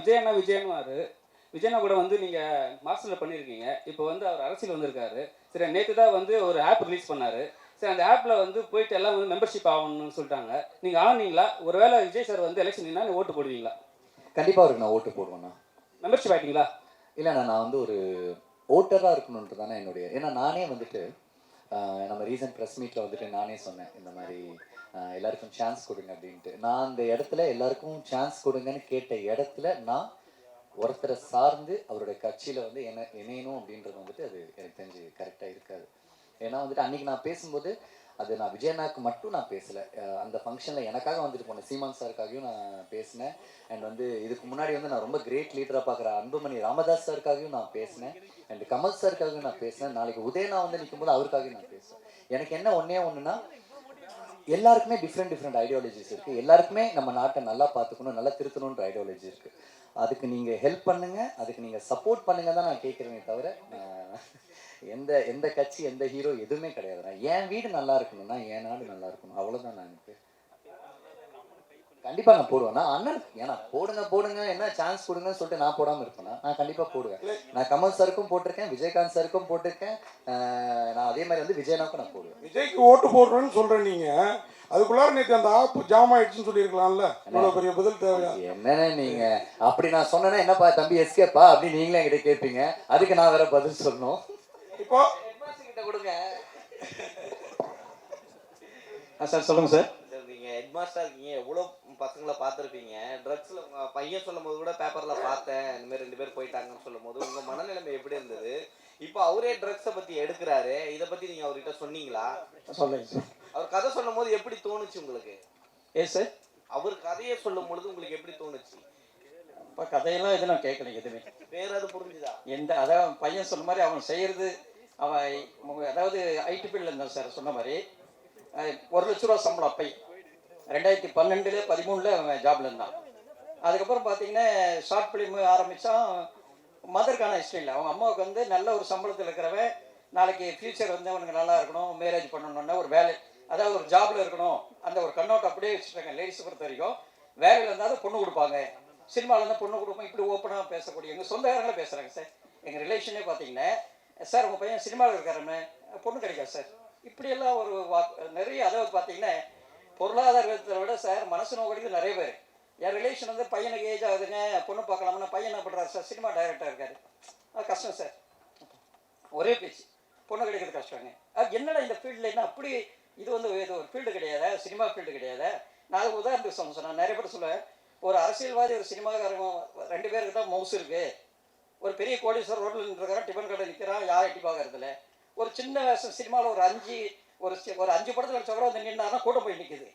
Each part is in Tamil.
விஜயன்னு விஜயனா கூட வந்து நீங்கள் மாஸ்டரில் பண்ணியிருக்கீங்க. இப்போ வந்து அவர் அரசியல் வந்திருக்காரு. சரி, நேற்று தான் வந்து ஒரு ஆப் ரிலீஸ் பண்ணார். சரி, அந்த ஆப்பில் வந்து போயிட்டு எல்லாம் வந்து மெம்பர்ஷிப் ஆகணும்னு சொல்லிட்டாங்க. நீங்கள் ஆனீங்களா? ஒருவேளை விஜய் சார் வந்து எலெக்ஷன் நின்னா ஓட்டு போடுவீங்களா? கண்டிப்பாக அவருக்கு நான் ஓட்டு போடுவேண்ணா. மெம்பர்ஷிப் ஆகிட்டீங்களா? இல்லைண்ணா, நான் வந்து ஒரு ஓட்டராக இருக்கணுன்ட்டு தானே என்னுடைய, ஏன்னா நானே வந்துட்டு நம்ம ரீசன்ட் ப்ரெஸ் மீட்டில் வந்துட்டு நானே சொன்னேன் இந்த மாதிரி எல்லாருக்கும் சான்ஸ் கொடுங்க அப்படின்ட்டு. நான் அந்த இடத்துல எல்லாருக்கும் சான்ஸ் கொடுங்கன்னு கேட்ட இடத்துல நான் ஒருத்தரை சார்ந்து அவருடைய கட்சியில் வந்து இணையணும் அப்படின்றது வந்துட்டு அது எனக்கு தெரிஞ்சு கரெக்டாக இருக்காது. ஏன்னா வந்துட்டு அன்றைக்கி நான் பேசும்போது அது நான் விஜயனாக்கு மட்டும் நான் பேசலை. அந்த ஃபங்க்ஷனில் எனக்காக வந்துட்டு போனேன், சீமான் சாருக்காகவும் நான் பேசினேன். அண்ட் வந்து இதுக்கு முன்னாடி வந்து நான் ரொம்ப கிரேட் லீடராக பார்க்குற அன்புமணி ராமதாஸ் சாருக்காகவும் நான் பேசினேன். அண்ட் கமல் சாருக்காகவும் நான் பேசினேன். நாளைக்கு உதயனா வந்து நிற்கும்போது அவருக்காகவும் நான் பேசுவேன். எனக்கு என்ன ஒன்றுனா, எல்லாருக்குமே டிஃப்ரெண்ட் ஐடியாலஜிஸ் இருக்குது. எல்லாருக்குமே நம்ம நாட்டை நல்லா பார்த்துக்கணும், நல்லா திருத்தணுன்ற ஐடியாலஜி இருக்குது. அதுக்கு நீங்கள் ஹெல்ப் பண்ணுங்கள், அதுக்கு நீங்கள் சப்போர்ட் பண்ணுங்கள் தான் நான் கேட்குறேனே தவிர எந்த கட்சி எந்த ஹீரோ எதுவுமே கிடையாதுண்ணா. என் வீடு நல்லா இருக்கணும்னா என் நாடு நல்லா இருக்கணும், அவ்வளோதான். நான் எனக்கு கண்டிப்பாக நான் போடுவேன். நான் அண்ணன் ஏன்னா போடுங்க என்ன சான்ஸ் கொடுங்கன்னு சொல்லிட்டு நான் போடாமல் இருப்பேன்னா நான் கண்டிப்பாக போடுவேன். நான் கமல் சாருக்கும் போட்டிருக்கேன், விஜயகாந்த் சாருக்கும் போட்டிருக்கேன். நான் அதே மாதிரி வந்து விஜயனாவுக்கும் நான் போடுவேன். விஜய்க்கு ஓட்டு போடுறேன்னு சொல்கிறேன். நீங்கள் அதுக்குள்ளார நேற்று அந்த ஆப் ஜாம் ஆயிடுச்சுன்னு சொல்லியிருக்கலாம்ல. பெரிய பதில் தேவையா? என்னன்னு நீங்கள் அப்படி நான் சொன்னேன்னா என்னப்பா தம்பி எஸ்கேப்பா அப்படின்னு நீங்களே என்கிட்ட கேட்பீங்க. அதுக்கு நான் வேற பதில் சொல்லணும். இப்போ கிட்ட கொடுங்க சார். சொல்லுங்க சார். நீங்கள் ஹெட்மாஸ்டராக இருக்கீங்க, எவ்வளோ பசங்களை பார்த்துருப்பீங்க. ட்ரக்ஸில் உங்கள் பையன் சொல்லும் போது கூட பேப்பரில் பார்த்தேன், இந்த மாதிரி 2 பேர் போயிட்டாங்கன்னு சொல்லும் போது உங்கள் மனநிலைமை எப்படி இருந்தது? இப்போ அவரே ட்ரக்ஸை பற்றி எடுக்கிறாரு, இதை பற்றி நீங்கள் அவர்கிட்ட சொன்னீங்களா? சொல்லுங்க சார். அவர் கதை சொல்லும் போது எப்படி தோணுச்சு உங்களுக்கு? சார், அவர் கதையை சொல்லும் பொழுது உங்களுக்கு எப்படி தோணுச்சு? இப்போ கதையெல்லாம் எதுவும் நான் கேட்கல, எதுவுமே. வேற அது புரிஞ்சுதா? அதாவது பையன் சொன்ன மாதிரி அவன் செய்கிறது, அவன் அதாவது ஐடி ஃபீல்டில் இருந்தான் சார். சொன்ன மாதிரி 1 லட்ச ரூபா சம்பளம் அப்பை 2012 13 அவன் ஜாப்ல இருந்தான். அதுக்கப்புறம் பார்த்தீங்கன்னா ஷார்ட் ஃபிலிம் ஆரம்பித்தான். மதருக்கான இஷ்டம் இல்லை. அவங்க அம்மாவுக்கு வந்து நல்ல ஒரு சம்பளத்தில் இருக்கிறவன், நாளைக்கு ஃப்யூச்சர் வந்து அவனுக்கு நல்லா இருக்கணும், மேரேஜ் பண்ணணுன்னா ஒரு வேலை, அதாவது ஒரு ஜாப்ல இருக்கணும், அந்த ஒரு கண்ணோட்டம் அப்படியே வச்சுருக்காங்க. லேடிஸை பொறுத்த வரைக்கும் வேலையில் இருந்தாலும் பொண்ணு கொடுப்பாங்க, சினிமாவில் இருந்தால் பொண்ணு கொடுப்போம், இப்படி ஓப்பனாக பேசக்கூடிய எங்கள் சொந்தக்காரங்களே பேசுகிறாங்க சார். எங்கள் ரிலேஷனே பார்த்தீங்கன்னா, சார் உங்கள் பையன் சினிமாவில் இருக்காருன்னு பொண்ணு கிடைக்காது சார், இப்படியெல்லாம் ஒரு நிறைய. அதாவது பார்த்தீங்கன்னா பொருளாதாரத்தை விட சார் மனசு நோக்கடிக்கு நிறைய பேர். என் ரிலேஷன் வந்து பையனுக்கு ஏஜ் ஆகுதுங்க, பொண்ணு பார்க்கலாம்னா பையன் என்ன பண்ணுறாரு சார், சினிமா டைரக்டராக இருக்காரு, அது கஷ்டம் சார். ஒரே பேச்சு, பொண்ணு கிடைக்கிறது கஷ்டங்க. அது என்னடா இந்த ஃபீல்டில் என்ன அப்படி, இது வந்து இது ஒரு ஃபீல்டு கிடையாது, சினிமா ஃபீல்டு கிடையாது. நான் உதாரணத்துக்கு சொன்னேன், நிறைய பேர் சொல்லுவேன், ஒரு அரசியல்வாதி ஒரு சினிமாக்காரங்க 2 பேருக்கு தான் மவுஸ் இருக்குது. ஒரு பெரிய கோடீஸ்வரர் ரோட்டில் நின்றுக்கிறான், டிஃபன் கடை நிற்கிறான், யார் எட்டி பார்க்கறதில்ல. ஒரு சின்ன சினிமாவில் ஒரு 5 படத்தில் வச்ச கூட வந்து நின்னான்னா கூட்டம் போய் நிற்குது,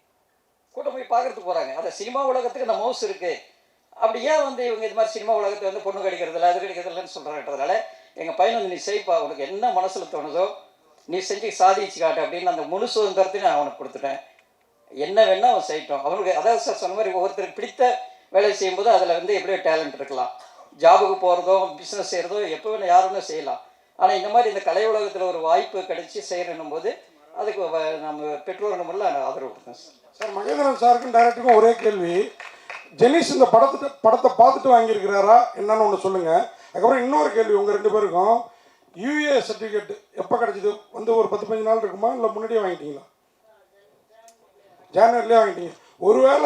கூட்டம் போய் பார்க்கறதுக்கு போகிறாங்க. அந்த சினிமா உலகத்துக்கு அந்த மவுஸ் இருக்குது. அப்படி ஏன் வந்து இவங்க இது மாதிரி சினிமா உலகத்தை வந்து பொண்ணு கிடைக்கிறதில்ல, அது கிடைக்கிறதில்லன்னு சொல்கிறான்றதுனால எங்கள் பையன் வந்து நீ செய்ப்பா, உனக்கு என்ன மனசில் தோணுதோ நீ செஞ்சு சாதிச்சு காட்டு அப்படின்னு அந்த முழு சுதந்திரத்தையும் நான் அவனுக்கு கொடுத்துட்டேன். என்ன வேணால் அவன் செய்யட்டும். அவனுக்கு அதாவது சார் சொன்ன மாதிரி ஒவ்வொருத்தருக்கு பிடித்த வேலை செய்யும்போது அதில் வந்து எப்படியோ டேலண்ட் இருக்கலாம். ஜாபுக்கு போகிறதோ பிஸ்னஸ் செய்கிறதோ எப்போ வேணும் யார் வேணும் செய்யலாம். ஆனால் இந்த மாதிரி இந்த கலை உலகத்தில் ஒரு வாய்ப்பு கிடைச்சி செய்யணும் போது அதுக்கு நம்ம பெற்றோர் நம்மள ஆதரவு கொடுத்தேன் சார். சார், மகேந்திரன் சாருக்கும் டைரக்டருக்கும் ஒரே கேள்வி. ஜெனிஸ் இந்த படத்தை பார்த்துட்டு வாங்கியிருக்கிறாரா என்னன்னு ஒன்று சொல்லுங்கள். அதுக்கப்புறம் இன்னொரு கேள்வி, உங்கள் 2 பேருக்கும் யூஏ சர்டிஃபிகேட் எப்போ கிடச்சிது? வந்து ஒரு 10-15 நாள் இருக்குமா, இல்லை முன்னாடியே வாங்கிட்டீங்களா? ஜனவரிலேயே வாங்கிட்டீங்க. ஒருவேளை